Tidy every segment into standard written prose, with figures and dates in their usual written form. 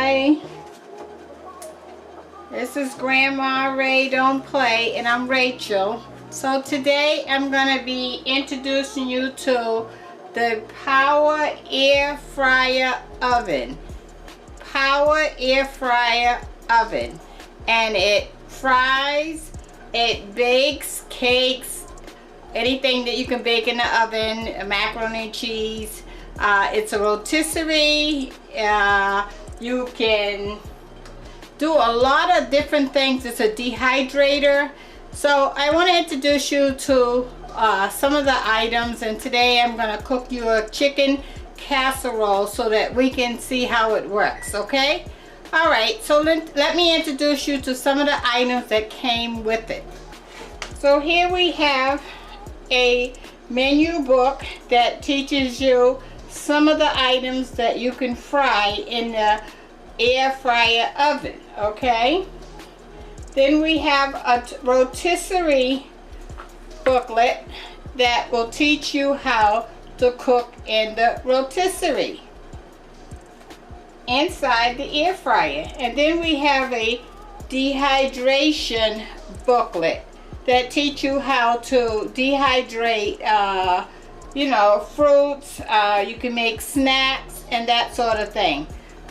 Hi, this is Grandma Ray Don't Play, and I'm Rachel. So today I'm going to be introducing you to the Power Air Fryer Oven. Power Air Fryer Oven. And it fries, it bakes cakes, anything that you can bake in the oven, macaroni and cheese. It's a rotisserie. You can do a lot of different things. It's a dehydrator. So I want to introduce you to some of the items, and today I'm going to cook you a chicken casserole so that we can see how it works, okay? Alright, so let me introduce you to some of the items that came with it. So here we have a menu book that teaches you some of the items that you can fry in the air fryer oven, okay? Then we have a rotisserie booklet that will teach you how to cook in the rotisserie inside the air fryer. And then we have a dehydration booklet that teach you how to dehydrate you know, fruits. You can make snacks and that sort of thing.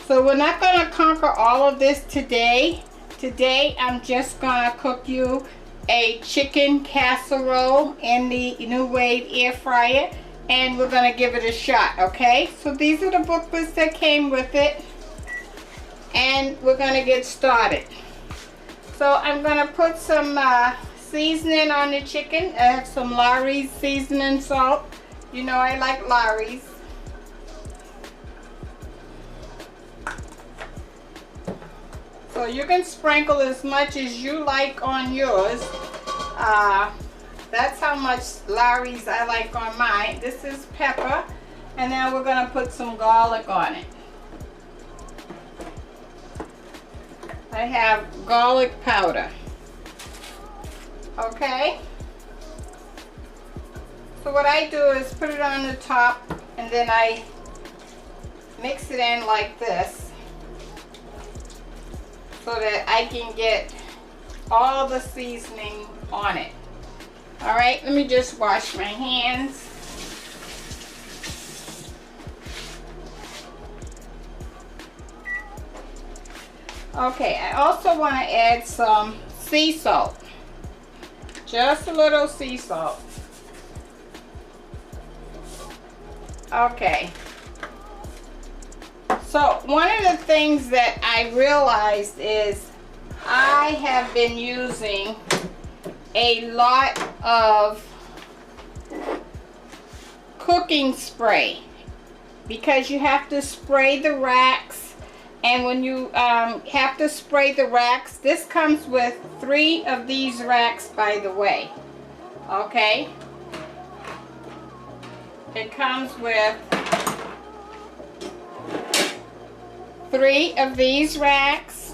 So we're not going to conquer all of this today. Today I'm just going to cook you a chicken casserole in the NuWave air fryer, and we're going to give it a shot, okay? So these are the booklets that came with it, and we're going to get started. So I'm going to put some seasoning on the chicken. I have some Lawry's seasoning salt. You know I like Lawry's. So you can sprinkle as much as you like on yours. That's how much Lawry's I like on mine. This is pepper, and then we're going to put some garlic on it. I have garlic powder. Okay? So what I do is put it on the top, and then I mix it in like this so that I can get all the seasoning on it. Alright, let me just wash my hands. Okay, I also want to add some sea salt. Just a little sea salt. Okay. So one of the things that I realized is I have been using a lot of cooking spray because you have to spray the racks, and when you have to spray the racks, this comes with 3 of these racks, by the way, okay? It comes with 3 of these racks.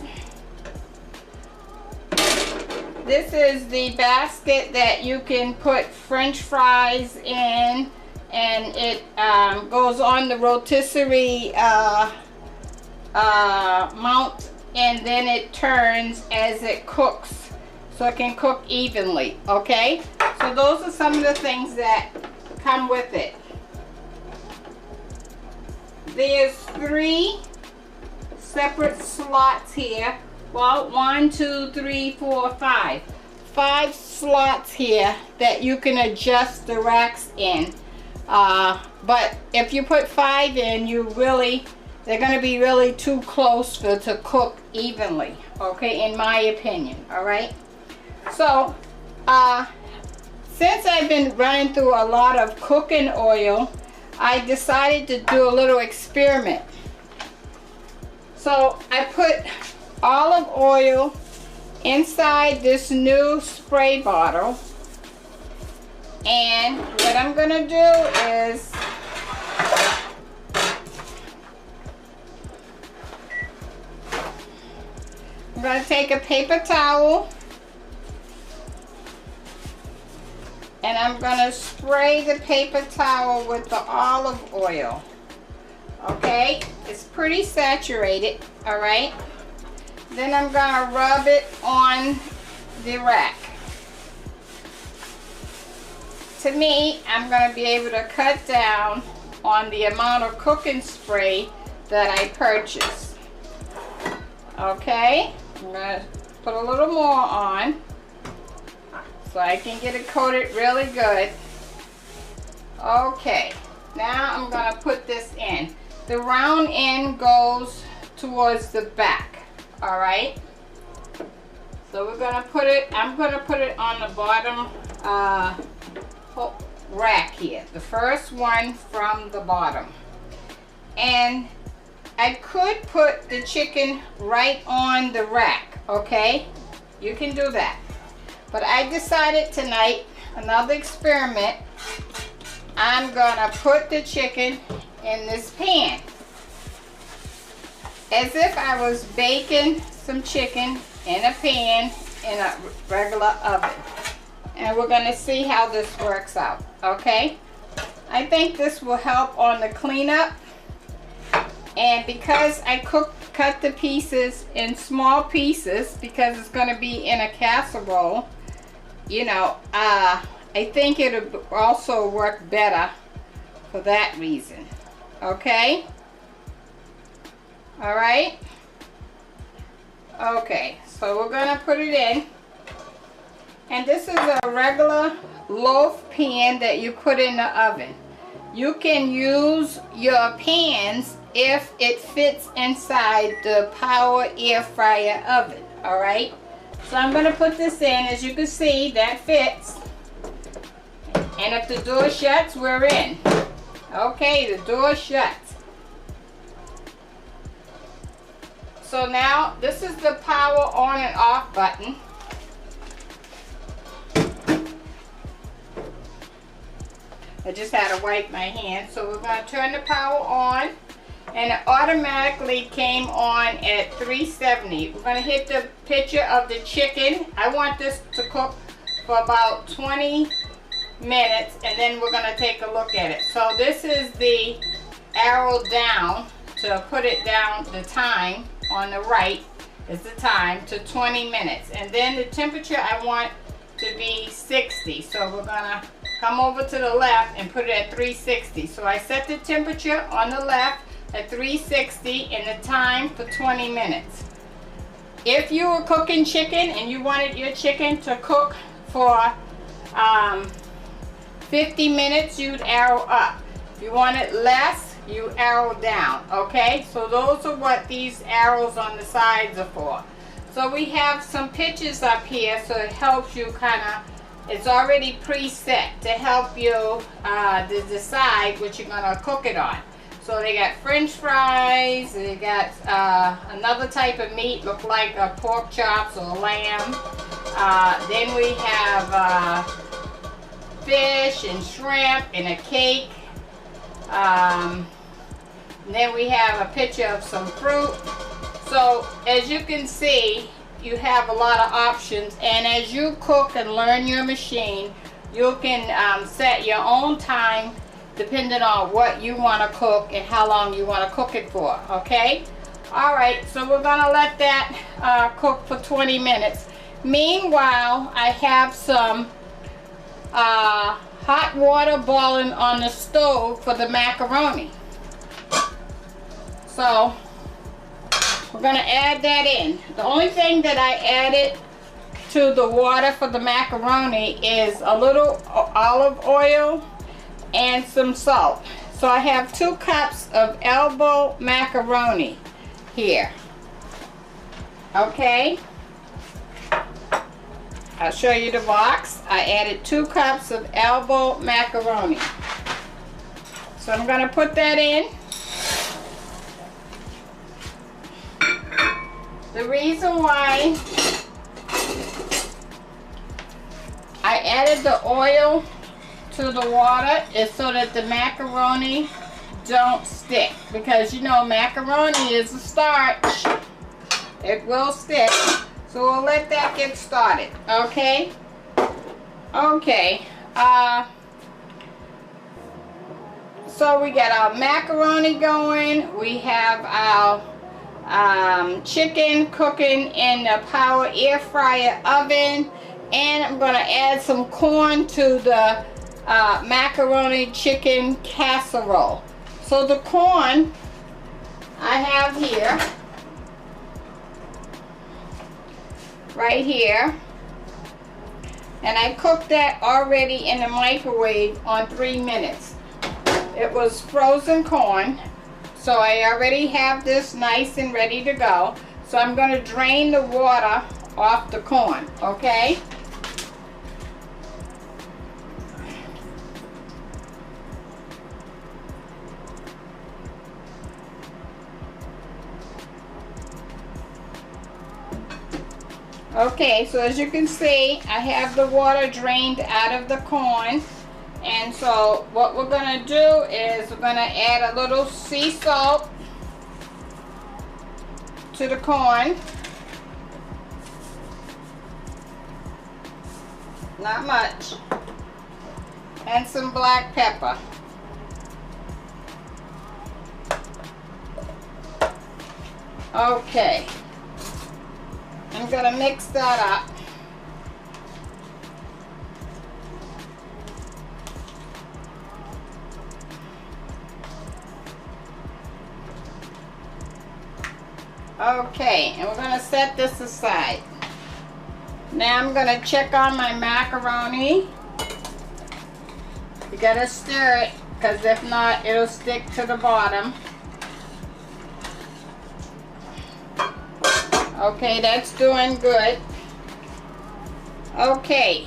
This is the basket that you can put French fries in, and it goes on the rotisserie mount, and then it turns as it cooks, so it can cook evenly, okay? So those are some of the things that come with it. There's 3 separate slots here. Well, 1, 2, 3, 4, 5. 5 slots here that you can adjust the racks in. But if you put 5 in, they're going to be really too close to cook evenly, okay, in my opinion, alright? So, since I've been running through a lot of cooking oil, I decided to do a little experiment. So I put olive oil inside this new spray bottle, and what I'm going to do is I'm going to take a paper towel, and I'm going to spray the paper towel with the olive oil. Okay, It's pretty saturated, all right? Then I'm gonna rub it on the rack. To me, I'm gonna be able to cut down on the amount of cooking spray that I purchased. Okay, I'm gonna put a little more on so I can get it coated really good. Okay, now I'm gonna put this in. The round end goes towards the back, all right? So we're gonna put it, I'm gonna put it on the bottom rack here, the first one from the bottom. And I could put the chicken right on the rack, okay? You can do that. But I decided tonight, another experiment, I'm gonna put the chicken in this pan. As if I was baking some chicken in a pan in a regular oven. And we're gonna see how this works out, okay? I think this will help on the cleanup. And because I cut the pieces in small pieces, because it's gonna be in a casserole, you know, I think it'll also work better for that reason, okay? All right? Okay, so we're gonna put it in. And this is a regular loaf pan that you put in the oven. You can use your pans if it fits inside the power air fryer oven, all right? So I'm gonna put this in. As you can see, that fits. And if the door shuts, we're in. Okay, the door shuts. So now, this is the power on and off button. I just had to wipe my hands. So we're going to turn the power on, and it automatically came on at 370. We're going to hit the picture of the chicken. I want this to cook for about 20 minutes, and then we're going to take a look at it. So this is the arrow down to put it down. The time on the right is the time to 20 minutes, and then the temperature I want to be 60. So we're going to come over to the left and put it at 360. So I set the temperature on the left at 360 and the time for 20 minutes. If you were cooking chicken and you wanted your chicken to cook for 50 minutes, you'd arrow up. If you want it less, you arrow down, okay? So those are what these arrows on the sides are for. So we have some pictures up here, so it helps you kind of, it's already preset to help you to decide what you're going to cook it on. So they got French fries, they got another type of meat, look like pork chops or lamb. Then we have fish and shrimp and a cake. Then we have a picture of some fruit. So as you can see, you have a lot of options, and as you cook and learn your machine, you can set your own time depending on what you want to cook and how long you want to cook it for, okay? Alright, so we're going to let that cook for 20 minutes. Meanwhile, I have some hot water boiling on the stove for the macaroni. So we're going to add that in. The only thing that I added to the water for the macaroni is a little olive oil and some salt. So I have 2 cups of elbow macaroni here. Okay. I'll show you the box. I added 2 cups of elbow macaroni. So I'm going to put that in. The reason why I added the oil to the water is so that the macaroni don't stick, because you know macaroni is a starch. It will stick. So we'll let that get started, okay? Okay. So we got our macaroni going. We have our chicken cooking in the power air fryer oven. And I'm going to add some corn to the macaroni chicken casserole. So the corn I have here, right here. And I cooked that already in the microwave on 3 minutes. It was frozen corn, so I already have this nice and ready to go. So I'm going to drain the water off the corn, okay? Okay, so as you can see, I have the water drained out of the corn. And so what we're going to do is we're going to add a little sea salt to the corn. Not much. And some black pepper. Okay. I'm going to mix that up. Okay, and we're going to set this aside. Now I'm going to check on my macaroni. You got to stir it, because if not, it'll stick to the bottom. Okay, that's doing good. Okay,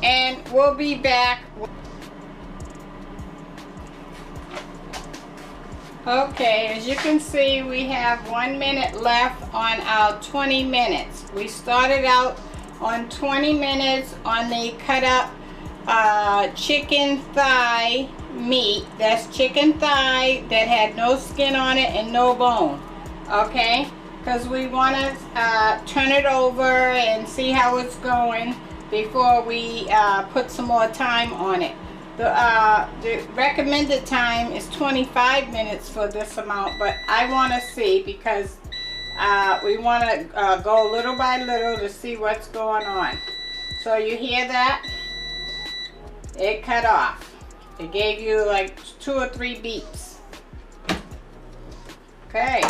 and we'll be back. Okay, as you can see, we have 1 minute left on our 20 minutes. We started out on 20 minutes on the cut up chicken thigh meat. That's chicken thigh that had no skin on it and no bone. Okay, because we want to turn it over and see how it's going before we put some more time on it. The recommended time is 25 minutes for this amount, but I want to see, because we want to go little by little to see what's going on. So you hear that? It cut off. It gave you like 2 or 3 beeps. Okay,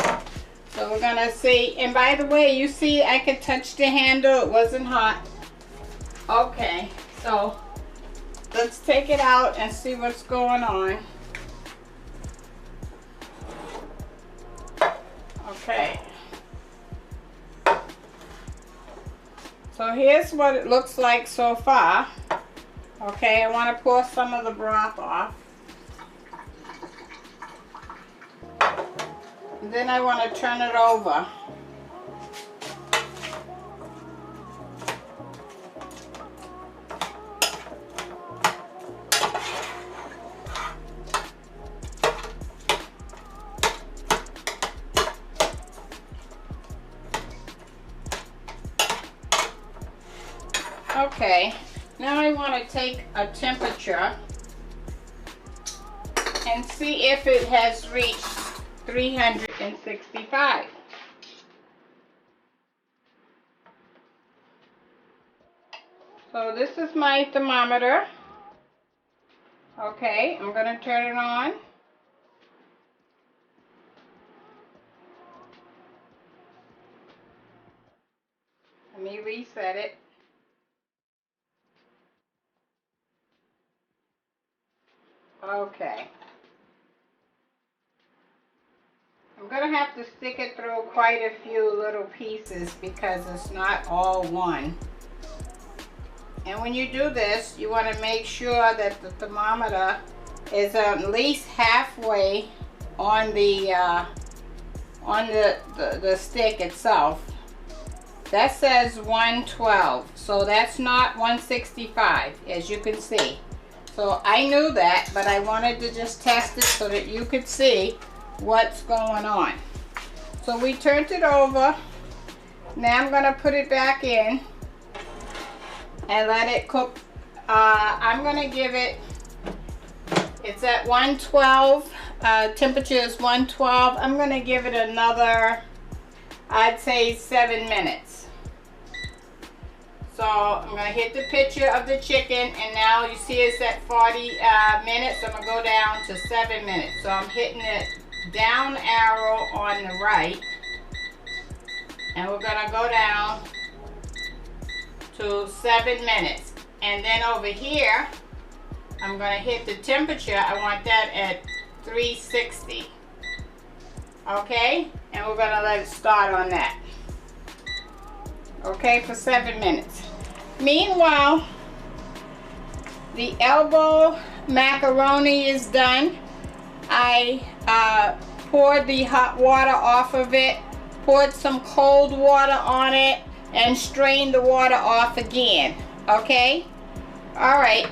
so we're gonna see. And by the way, you see I could touch the handle. It wasn't hot. Okay, so let's take it out and see what's going on. Okay. So here's what it looks like so far. Okay, I want to pour some of the broth off. And then I want to turn it over. Okay, now I want to take a temperature and see if it has reached 365. So this is my thermometer. Okay, I'm going to turn it on. Let me reset it. Okay. I'm going to have to stick it through quite a few little pieces because it's not all one. And when you do this, you want to make sure that the thermometer is at least halfway on the stick itself. That says 112, so that's not 165, as you can see. So I knew that, but I wanted to just test it so that you could see what's going on. So we turned it over. Now I'm going to put it back in and let it cook. I'm going to give it, It's at 112. Temperature is 112. I'm going to give it another, I'd say 7 minutes. So I'm going to hit the picture of the chicken, and now you see it's at 40 minutes. I'm going to go down to 7 minutes. So I'm hitting it down arrow on the right, and we're going to go down to 7 minutes. And then over here, I'm going to hit the temperature. I want that at 360. Okay? And we're going to let it start on that. Okay, for 7 minutes. Meanwhile, the elbow macaroni is done. I poured the hot water off of it, poured some cold water on it, and strained the water off again. Okay? Alright.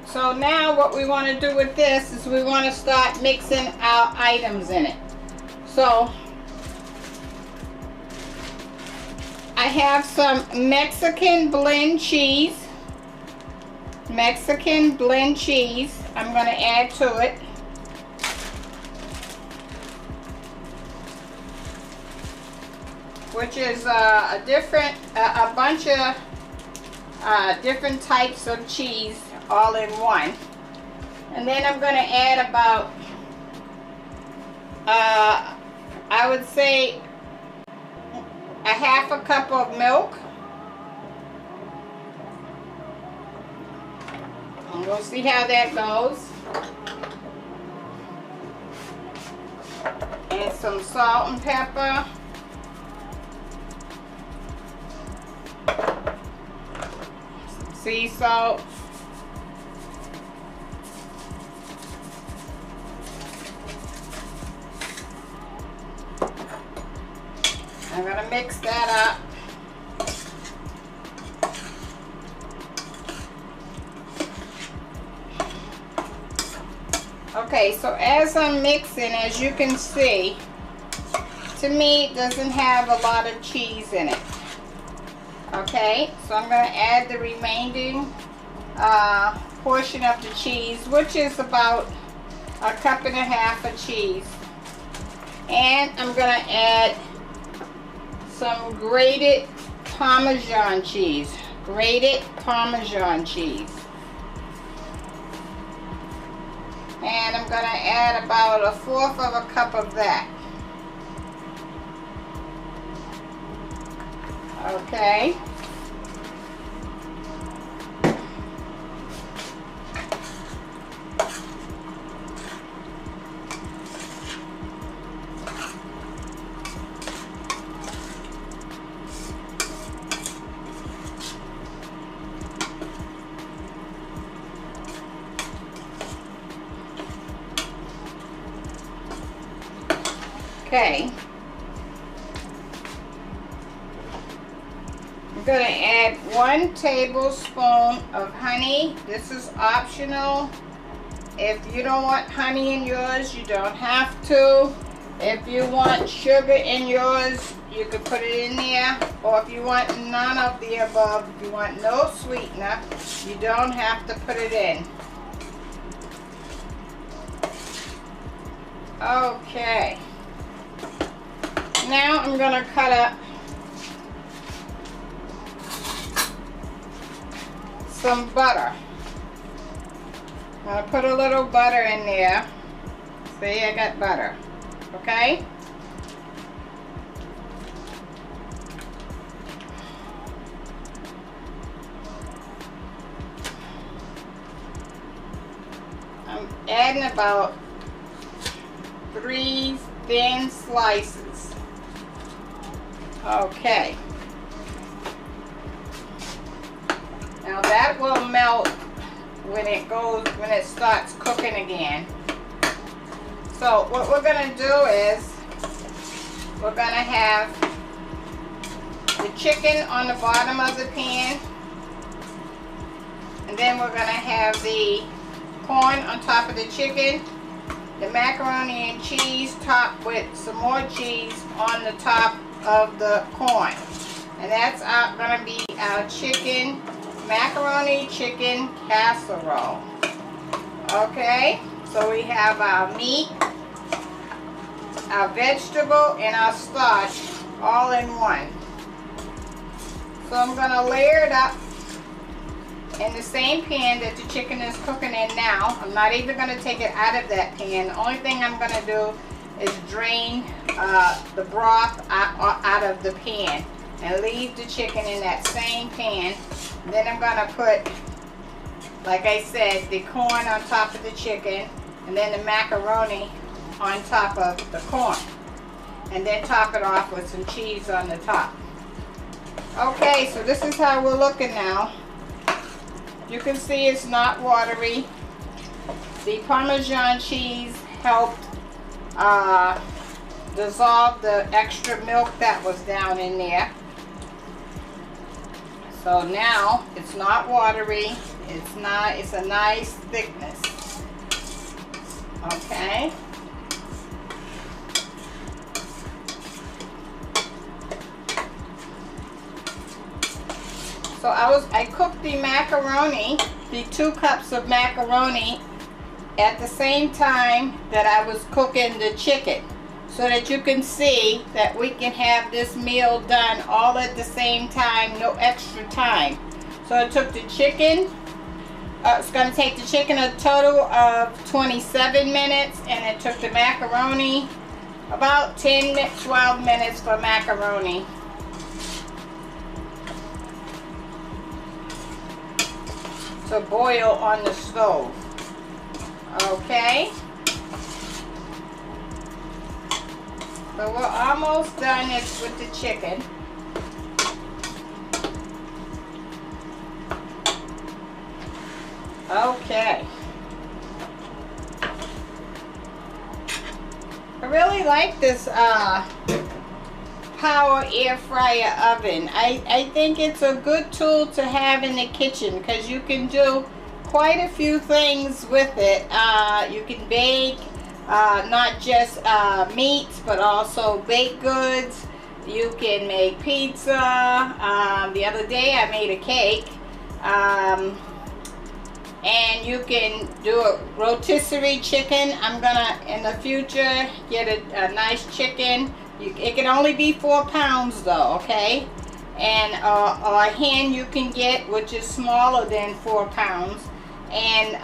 So now what we want to do with this is we want to start mixing our items in it. So I have some Mexican blend cheese. Mexican blend cheese. I'm going to add to it. Which is a bunch of different types of cheese all in one. And then I'm going to add about, I would say, a half a cup of milk. And we'll see how that goes. And some salt and pepper. Some sea salt. I'm going to mix that up. Okay, so as I'm mixing, as you can see, to me it doesn't have a lot of cheese in it. Okay, so I'm going to add the remaining portion of the cheese, which is about a cup and a half of cheese. And I'm going to add some grated Parmesan cheese. Grated Parmesan cheese. And I'm going to add about 1/4 of a cup of that. Okay. Okay. I'm going to add 1 tablespoon of honey. This is optional. If you don't want honey in yours, you don't have to. If you want sugar in yours, you can put it in there. Or if you want none of the above, if you want no sweetener, you don't have to put it in. Okay. Now I'm going to cut up some butter. I'm going to put a little butter in there. See, I got butter. Okay? I'm adding about 3 thin slices. Okay. Now that will melt when it starts cooking again. So what we're going to do is we're going to have the chicken on the bottom of the pan, and then we're going to have the corn on top of the chicken, the macaroni and cheese topped with some more cheese on the top of the corn. And that's going to be our macaroni chicken casserole. Okay? So we have our meat, our vegetable, and our starch all in one. So I'm going to layer it up in the same pan that the chicken is cooking in now. I'm not even going to take it out of that pan. The only thing I'm going to do is drain the broth out of the pan and leave the chicken in that same pan. Then I'm going to put, like I said, the corn on top of the chicken, and then the macaroni on top of the corn, and then top it off with some cheese on the top. Okay, so this is how we're looking now. You can see it's not watery. The Parmesan cheese helped dissolve the extra milk that was down in there. So now it's not watery. It's a nice thickness. Okay. So I cooked the macaroni, the 2 cups of macaroni, at the same time that I was cooking the chicken, so that you can see that we can have this meal done all at the same time, no extra time. So I took the chicken, it's going to take the chicken a total of 27 minutes, and it took the macaroni about 12 minutes for macaroni. To boil on the stove. Okay. So we're almost done with the chicken. Okay. I really like this Power air fryer oven. I think it's a good tool to have in the kitchen because you can do quite a few things with it. You can bake not just meats, but also baked goods. You can make pizza. The other day I made a cake. And you can do a rotisserie chicken. I'm gonna in the future get a nice chicken. It can only be 4 pounds though, okay? And a hen you can get which is smaller than 4 pounds. And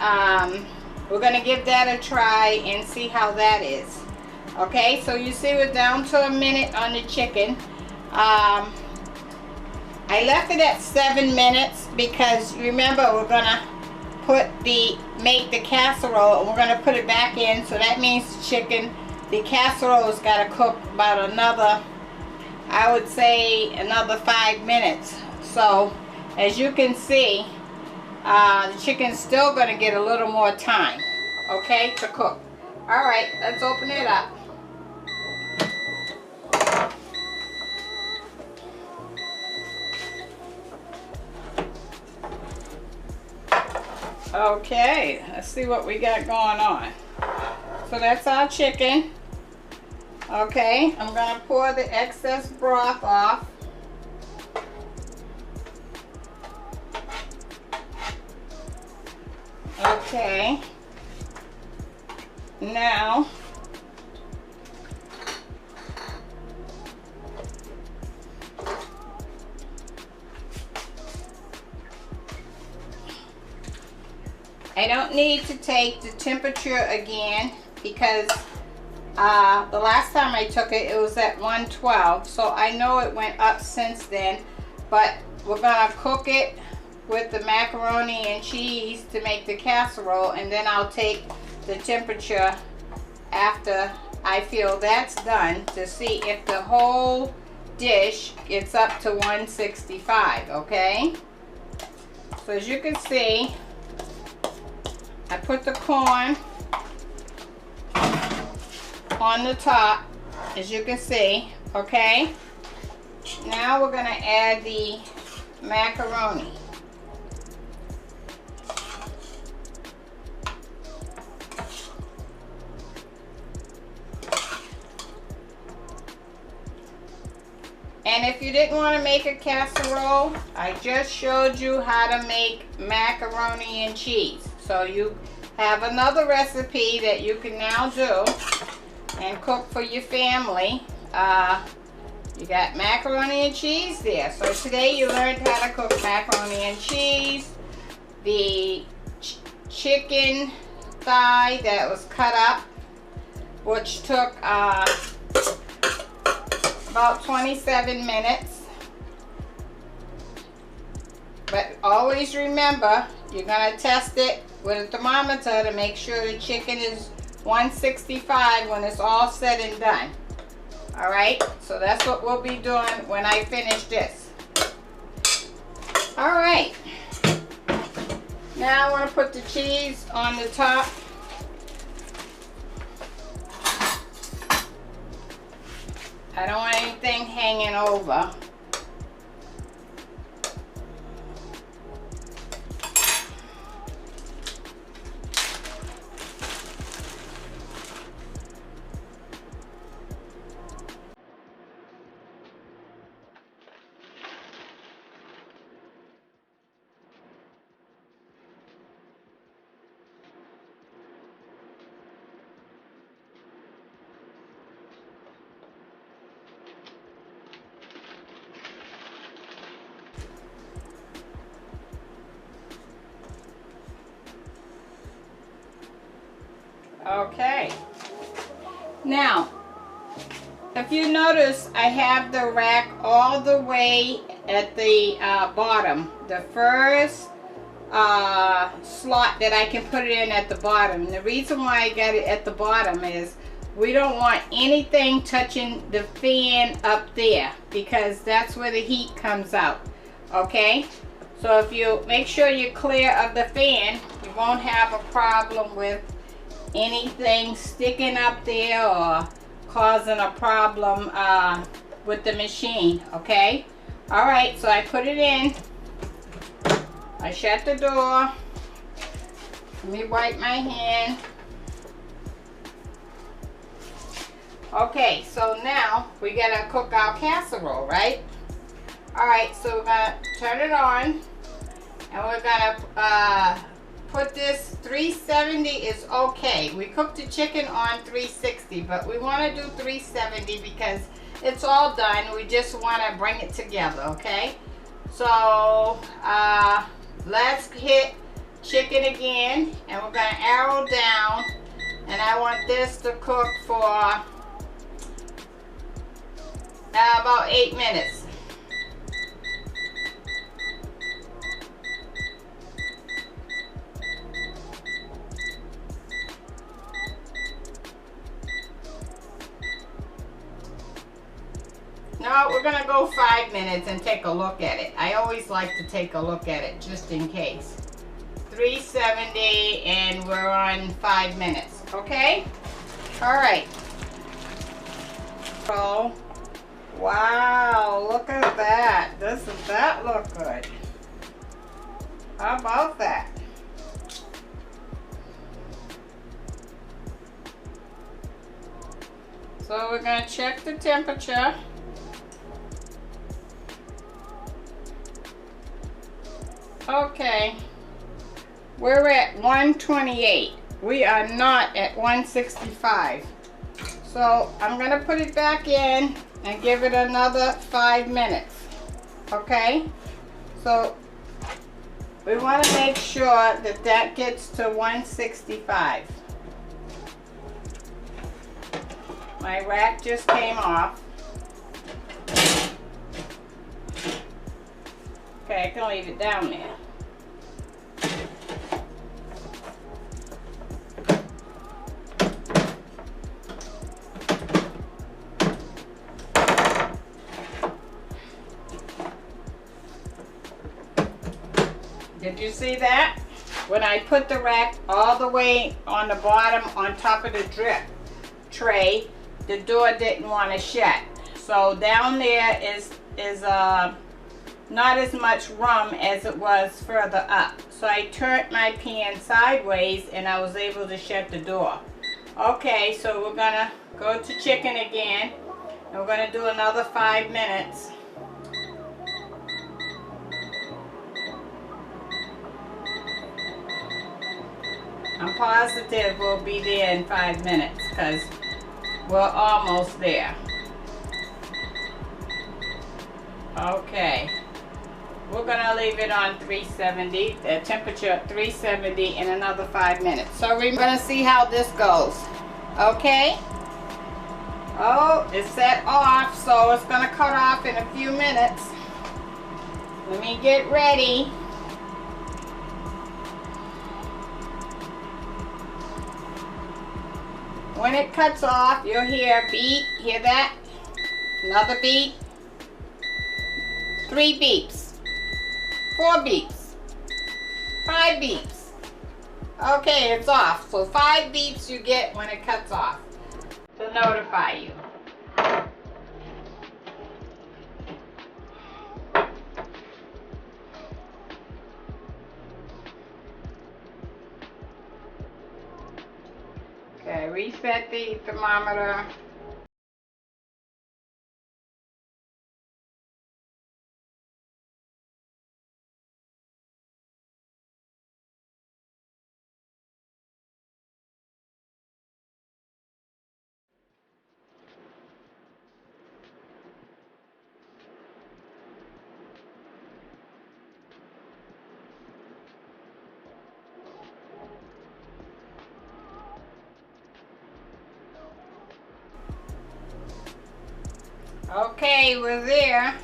we're gonna give that a try and see how that is. Okay, so you see we're down to a minute on the chicken. I left it at 7 minutes because remember we're gonna make the casserole, and we're gonna put it back in, so that means the chicken, the casserole's gotta cook about another, I would say another 5 minutes. So as you can see, the chicken's still gonna get a little more time, okay, to cook. All right, let's open it up. Okay, let's see what we got going on. So that's our chicken. Okay, I'm gonna pour the excess broth off. Okay, now I don't need to take the temperature again because the last time I took it, it was at 112. So I know it went up since then, but we're gonna cook it with the macaroni and cheese to make the casserole, and then I'll take the temperature after I feel that's done to see if the whole dish gets up to 165, okay? So as you can see, I put the corn on the top, as you can see, okay? Now we're gonna add the macaroni. And if you didn't want to make a casserole, I just showed you how to make macaroni and cheese. So you have another recipe that you can now do and cook for your family. You got macaroni and cheese there. So today you learned how to cook macaroni and cheese. The chicken thigh that was cut up, which took about 27 minutes. But always remember, you're going to test it with a thermometer to make sure the chicken is 165 when it's all said and done. Alright, so that's what we'll be doing when I finish this. Alright, now I want to put the cheese on the top. I don't want anything hanging over. Okay, now if you notice, I have the rack all the way at the bottom, the first slot that I can put it in at the bottom. And the reason why I got it at the bottom is we don't want anything touching the fan up there, because that's where the heat comes out. Okay, so if you make sure you're clear of the fan, you won't have a problem with anything sticking up there or causing a problem with the machine. Okay, all right, so I put it in, I shut the door, let me wipe my hand. Okay, so now we gotta cook our casserole, right? All right, so we're gonna turn it on, and we're gonna put this 370 is okay. We cooked the chicken on 360, but we want to do 370 because it's all done. We just want to bring it together, okay? So let's hit chicken again, and we're going to arrow down, and I want this to cook for about 8 minutes. No, we're going to go 5 minutes and take a look at it. I always like to take a look at it just in case. 370 and we're on 5 minutes. Okay? Alright. So, wow, look at that. Doesn't that look good? How about that? So we're going to check the temperature. Okay, we're at 128. We are not at 165. So I'm going to put it back in and give it another 5 minutes. Okay, so we want to make sure that that gets to 165. My rack just came off. Okay, I can leave it down there. Did you see that? When I put the rack all the way on the bottom on top of the drip tray, the door didn't want to shut. So down there is not as much room as it was further up. So I turned my pan sideways and I was able to shut the door. Okay, so we're gonna go to chicken again, and we're gonna do another 5 minutes. I'm I'm positive we'll be there in 5 minutes because we're almost there. Okay. We're going to leave it on 370, the temperature at 370 in another 5 minutes. So we're going to see how this goes. Okay? Oh, it's set off, so it's going to cut off in a few minutes. Let me get ready. When it cuts off, you'll hear a beep. Hear that? Another beep. 3 beeps. 4 beeps. 5 beeps. Okay, it's off. So 5 beeps you get when it cuts off to notify you. Okay, reset the thermometer. Okay, we're there.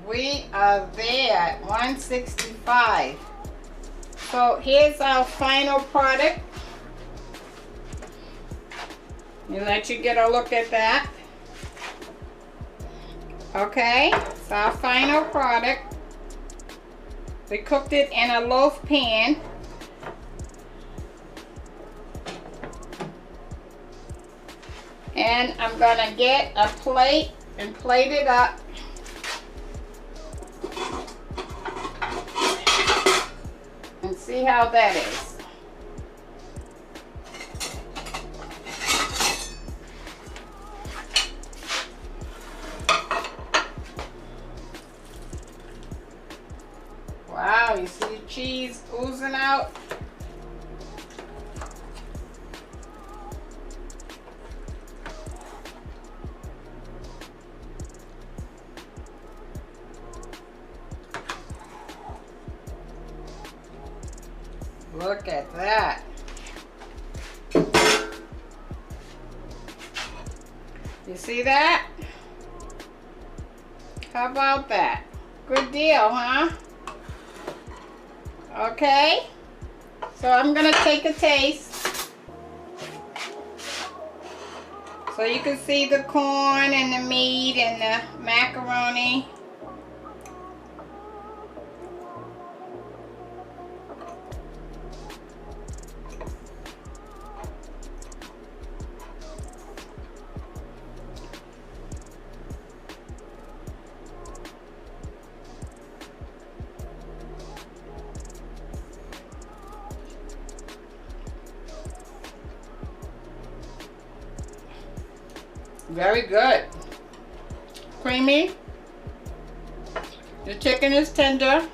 We are there at 165. So here's our final product. Let me let you get a look at that. Okay, it's our final product. We cooked it in a loaf pan. And I'm gonna get a plate and plate it up. And see how that is. Wow, you see the cheese oozing out? Look at that. You see that? How about that? Good deal, huh? Okay. So I'm gonna take a taste. So you can see the corn and the meat and the macaroni. Very good. Creamy. The chicken is tender.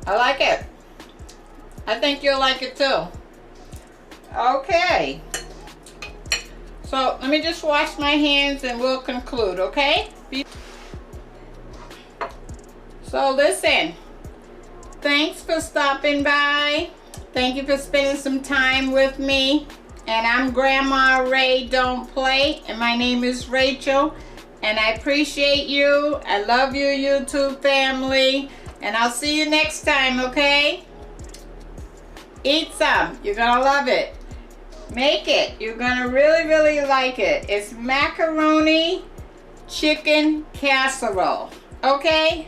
I like it. I think you'll like it too. Okay. So let me just wash my hands and we'll conclude, okay? So listen, thanks for stopping by. Thank you for spending some time with me. And I'm Grandma Ray Don't Play, and my name is Rachel. And I appreciate you. I love you, YouTube family. And I'll see you next time, okay? Eat some. You're gonna love it. Make it. You're gonna really, really like it. It's macaroni chicken casserole. Okay?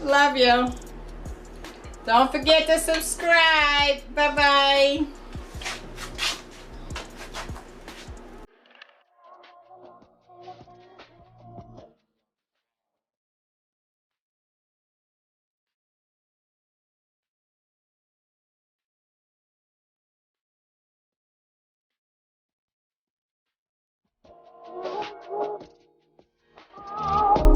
Love you. Don't forget to subscribe. Bye-bye.